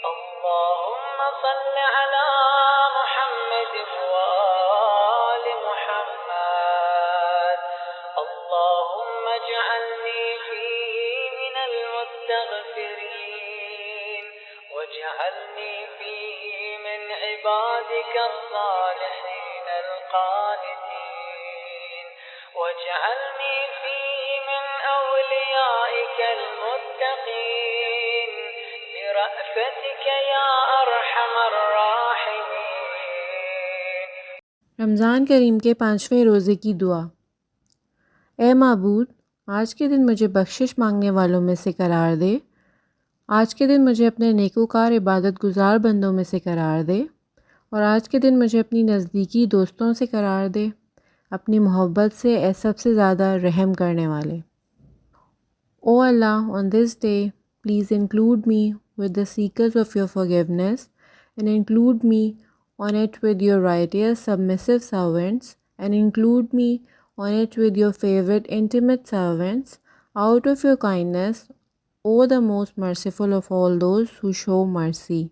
अल्लाहुम्मा सल्लि अला मुहम्मद व आलि मुहम्मद। अल्लाहुम्मा जअलनी फीही मिनल मुस्तगफिरीन वजअलनी फीही मिन इबादिका अस्सालिहीन अलकानितीन वजअलनी फीही मिन औलियाइका अलमुत्तकीन बिरहमतिक या अरहमर राहिमीन। रमज़ान करीम के 5वें रोज़े की दुआ। ए माबूद, आज के दिन मुझे बख्शिश मांगने वालों में से करार दे। आज के दिन मुझे अपने नेकोकार इबादत गुजार बंदों में से करार दे। और आज के दिन मुझे अपनी नज़दीकी दोस्तों से करार दे, अपनी मोहब्बत से ए सबसे ज़्यादा रहम करने वाले। ओ अल्लाह, on this day, please include me with the seekers of your forgiveness and include me on it with your righteous submissive servants and include me on it with your favorite intimate servants out of your kindness, O the most merciful of all those who show mercy.